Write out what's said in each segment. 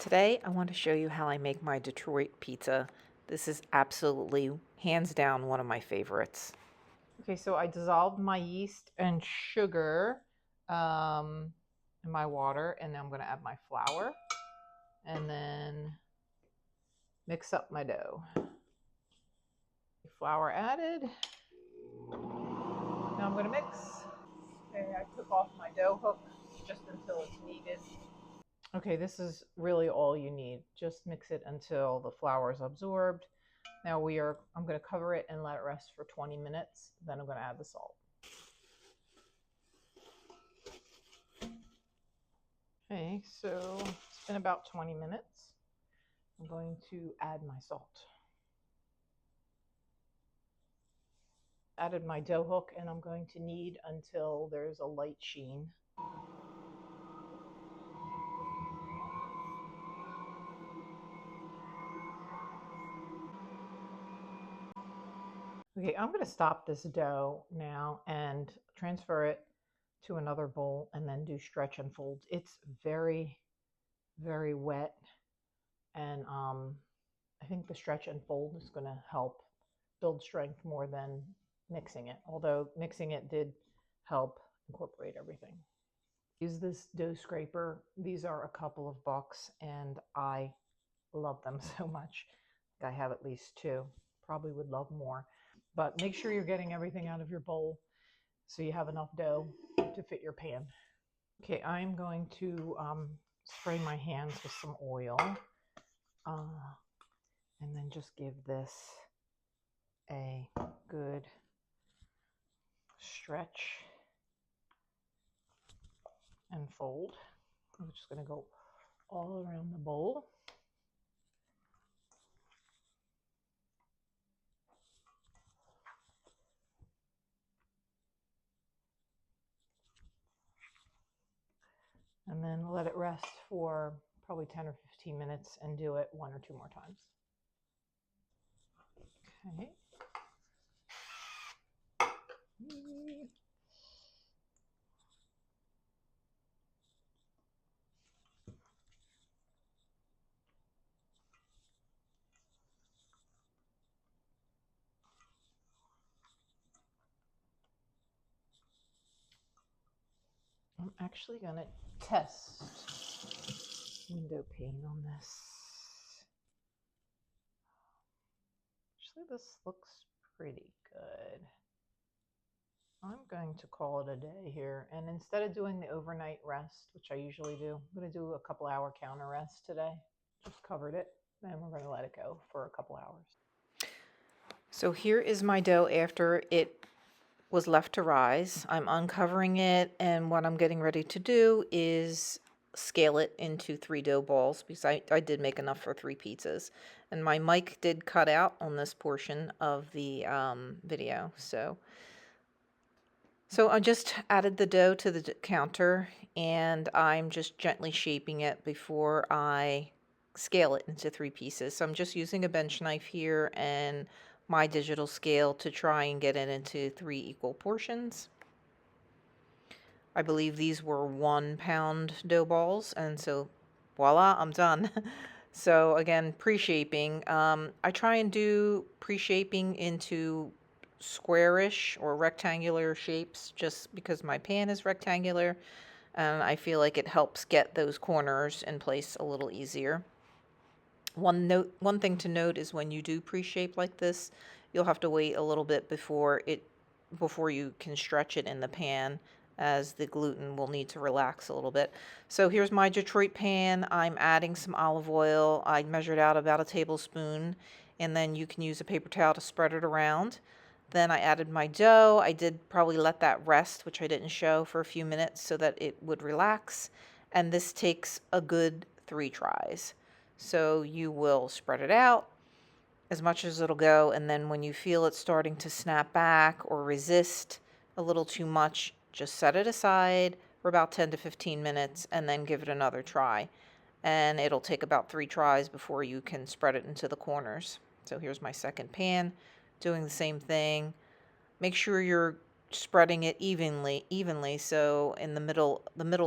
Today I want to show you how I make my Detroit pizza. This is absolutely, hands down, one of my favorites. Okay, so I dissolved my yeast and sugar in my water, and then I'm going to add my flour and then mix up my dough. Flour added. Now I'm going to mix. Okay, I took off my dough hook just until it's kneaded. Okay, this is really all you need. Just mix it until the flour is absorbed. Now I'm going to cover it and let it rest for 20 minutes. Then I'm going to add the salt. Okay, so it's been about 20 minutes. I'm going to add my salt. Added my dough hook, and I'm going to knead until there's a light sheen. Okay, I'm going to stop this dough now and transfer it to another bowl and then do stretch and fold. It's very, very wet, and I think the stretch and fold is going to help build strength more than mixing it, although mixing it did help incorporate everything. Use this dough scraper. These are a couple of bucks and I love them so much. I have at least two. Probably would love more. But make sure you're getting everything out of your bowl so you have enough dough to fit your pan. Okay, I'm going to spray my hands with some oil and then just give this a good stretch and fold. I'm just going to go all around the bowl. And then let it rest for probably 10 or 15 minutes and do it 1 or 2 more times. Okay. I'm actually going to test window pane on this. Actually, this looks pretty good. I'm going to call it a day here, and instead of doing the overnight rest, which I usually do, I'm going to do a couple hour counter rest today. Just covered it, then we're going to let it go for a couple hours. So here is my dough after it was left to rise. I'm uncovering it, and what I'm getting ready to do is scale it into 3 dough balls because I did make enough for 3 pizzas. And my mic did cut out on this portion of the video. So I just added the dough to the counter, and I'm just gently shaping it before I scale it into 3 pieces. So I'm just using a bench knife here and my digital scale to try and get it into 3 equal portions. I believe these were 1 pound dough balls, and so voila, I'm done. So again, pre-shaping. I try and do pre-shaping into squarish or rectangular shapes just because my pan is rectangular, and I feel like it helps get those corners in place a little easier. One thing to note is when you do pre-shape like this, you'll have to wait a little bit before you can stretch it in the pan, as the gluten will need to relax a little bit. So here's my Detroit pan. I'm adding some olive oil. I measured out about a tablespoon, and then you can use a paper towel to spread it around. Then I added my dough. I did probably let that rest, which I didn't show, for a few minutes so that it would relax. And this takes a good 3 tries. So you will spread it out as much as it'll go, and then when you feel it starting to snap back or resist a little too much, just set it aside for about 10 to 15 minutes and then give it another try. And it'll take about 3 tries before you can spread it into the corners. So here's my second pan, doing the same thing. Make sure you're spreading it evenly, so in the middle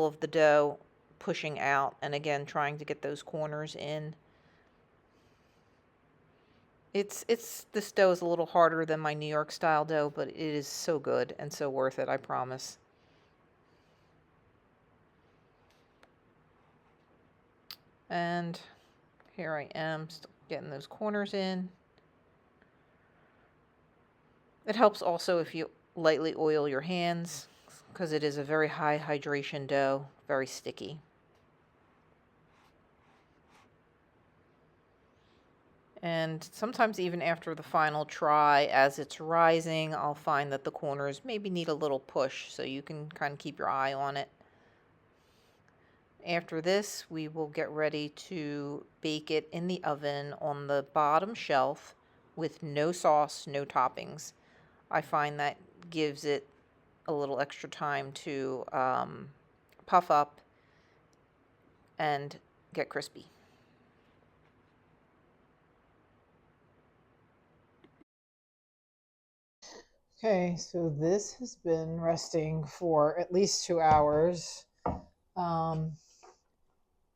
of the dough, pushing out, and again trying to get those corners in. This dough is a little harder than my New York style dough, but it is so good and so worth it, I promise. And here I am still getting those corners in. It helps also if you lightly oil your hands, because it is a very high hydration dough, very sticky. And sometimes even after the final try, as it's rising, I'll find that the corners maybe need a little push, so you can kind of keep your eye on it. After this, we will get ready to bake it in the oven on the bottom shelf with no sauce, no toppings. I find that gives it a little extra time to puff up and get crispy. Okay, so this has been resting for at least 2 hours. I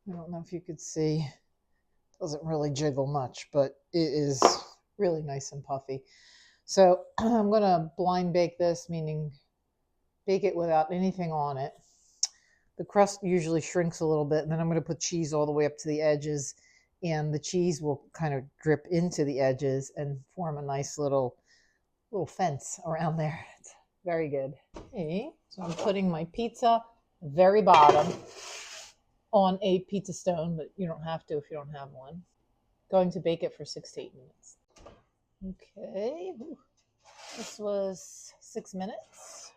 don't know if you could see, it doesn't really jiggle much, but it is really nice and puffy. So I'm going to blind bake this, meaning bake it without anything on it. The crust usually shrinks a little bit, and then I'm going to put cheese all the way up to the edges, and the cheese will kind of drip into the edges and form a nice little fence around there. It's very good. Okay, so I'm putting my pizza very bottom on a pizza stone, but you don't have to if you don't have one. Going to bake it for 6 to 8 minutes. Okay, this was 6 minutes.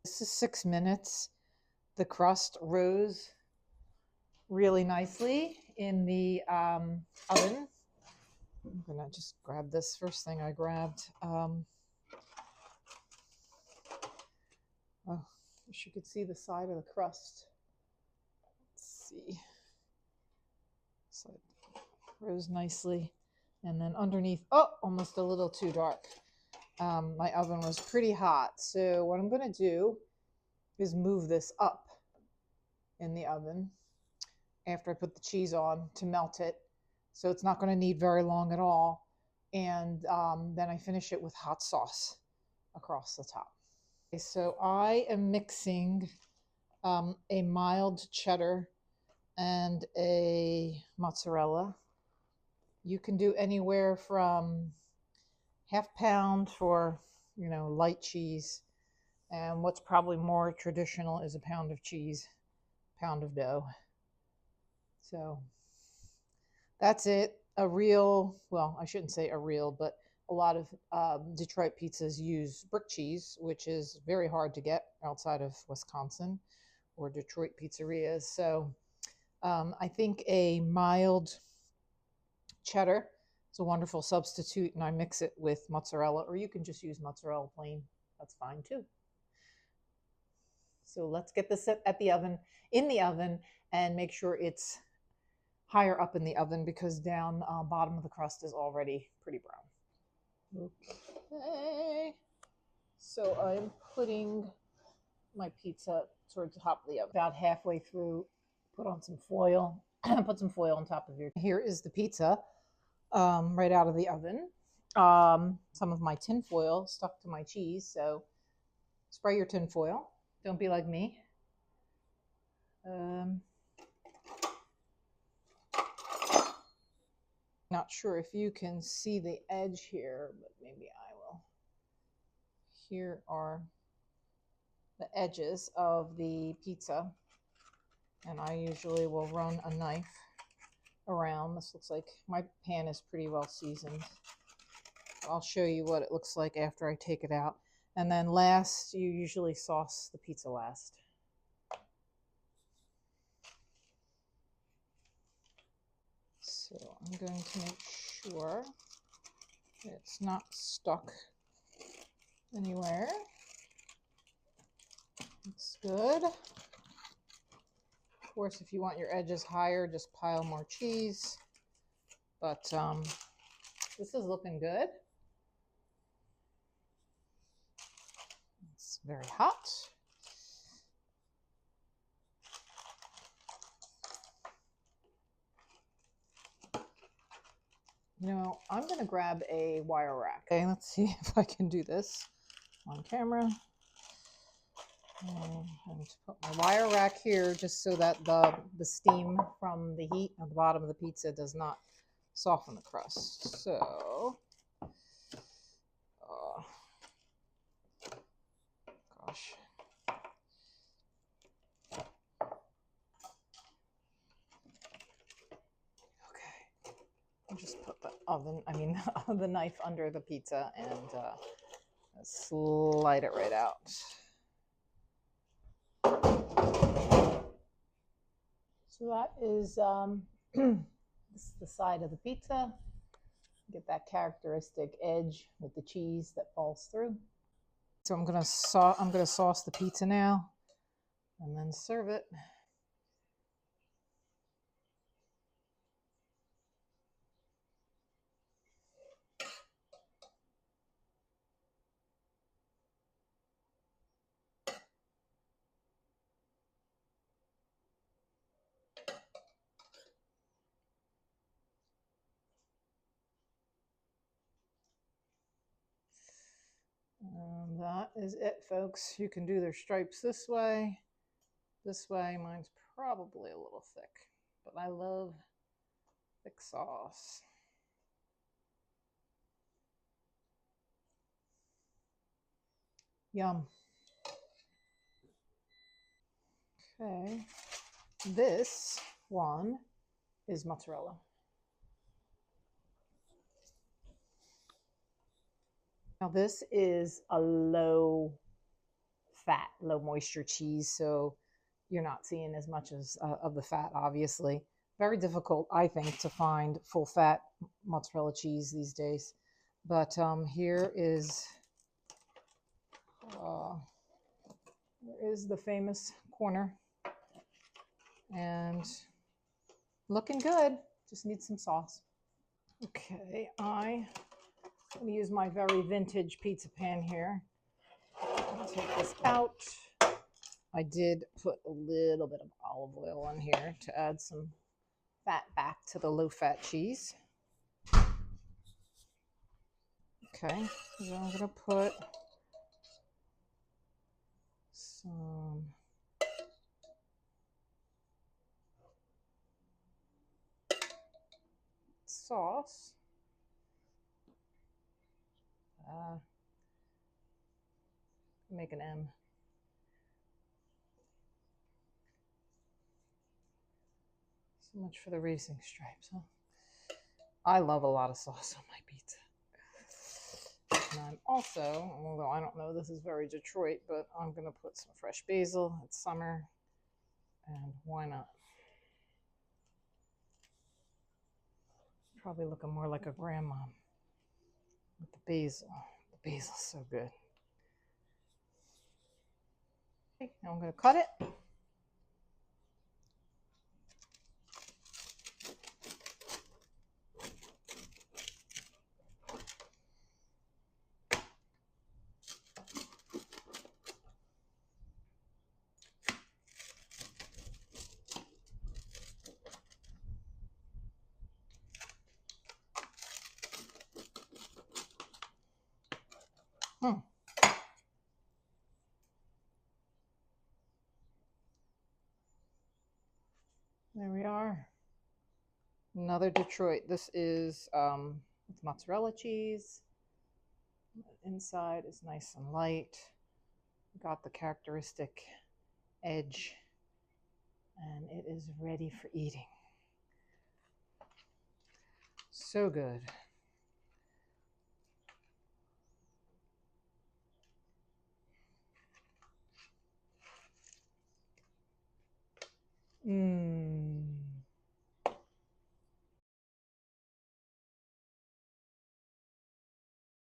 This is 6 minutes. The crust rose really nicely in the oven. I'm gonna just grab this first thing I grabbed. Oh, wish you could see the side of the crust. Let's see. So it rose nicely. And then underneath, oh, almost a little too dark. My oven was pretty hot. So what I'm going to do is move this up in the oven after I put the cheese on to melt it. So it's not going to need very long at all. And then I finish it with hot sauce across the top. Okay, so I am mixing a mild cheddar and a mozzarella. You can do anywhere from half pound for, light cheese. And what's probably more traditional is a pound of cheese, pound of dough. So that's it. I shouldn't say a real, but a lot of Detroit pizzas use brick cheese, which is very hard to get outside of Wisconsin or Detroit pizzerias. So I think a mild cheddar is a wonderful substitute, and I mix it with mozzarella, or you can just use mozzarella plain. That's fine too. So let's get this in the oven, and make sure it's higher up in the oven because down bottom of the crust is already pretty brown. Okay, so I'm putting my pizza towards the top of the oven. About halfway through, put on some foil. Put some foil on top of your. Here is the pizza right out of the oven. Some of my tin foil stuck to my cheese, so spray your tin foil. Don't be like me. Not sure if you can see the edge here, but maybe I will. Here are the edges of the pizza, and I usually will run a knife around. This looks like my pan is pretty well seasoned. I'll show you what it looks like after I take it out. And then last, you usually sauce the pizza last. So I'm going to make sure it's not stuck anywhere. Looks good. Of course, if you want your edges higher, just pile more cheese. But this is looking good. very hot. You know, I'm going to grab a wire rack. Okay, let's see if I can do this on camera. And put my wire rack here just so that the steam from the heat at the bottom of the pizza does not soften the crust. So, gosh. Okay, I'll just put the knife under the pizza and slide it right out. So that is this is the side of the pizza. Get that characteristic edge with the cheese that falls through. So I'm gonna sauce the pizza now, and then serve it. That is it, folks. You can do their stripes this way. This way, mine's probably a little thick, but I love thick sauce. Yum. Okay, this one is mozzarella. Now this is a low fat, low moisture cheese, so you're not seeing as much as of the fat, obviously. Very difficult, I think, to find full fat mozzarella cheese these days. But here is the famous corner, and looking good. Just need some sauce. Okay, I'm going to use my very vintage pizza pan here. I'll take this out. I did put a little bit of olive oil in here to add some fat back to the low-fat cheese. Okay, so I'm going to put some sauce. Make an M. So much for the racing stripes, huh? I love a lot of sauce on my pizza. And I'm also, although I don't know, this is very Detroit, but I'm going to put some fresh basil. It's summer, and why not? Probably looking more like a grandma with the basil. The basil's so good. Okay, now I'm going to cut it. There we are. Another Detroit. This is with mozzarella cheese. The inside is nice and light. Got the characteristic edge, and it is ready for eating. So good.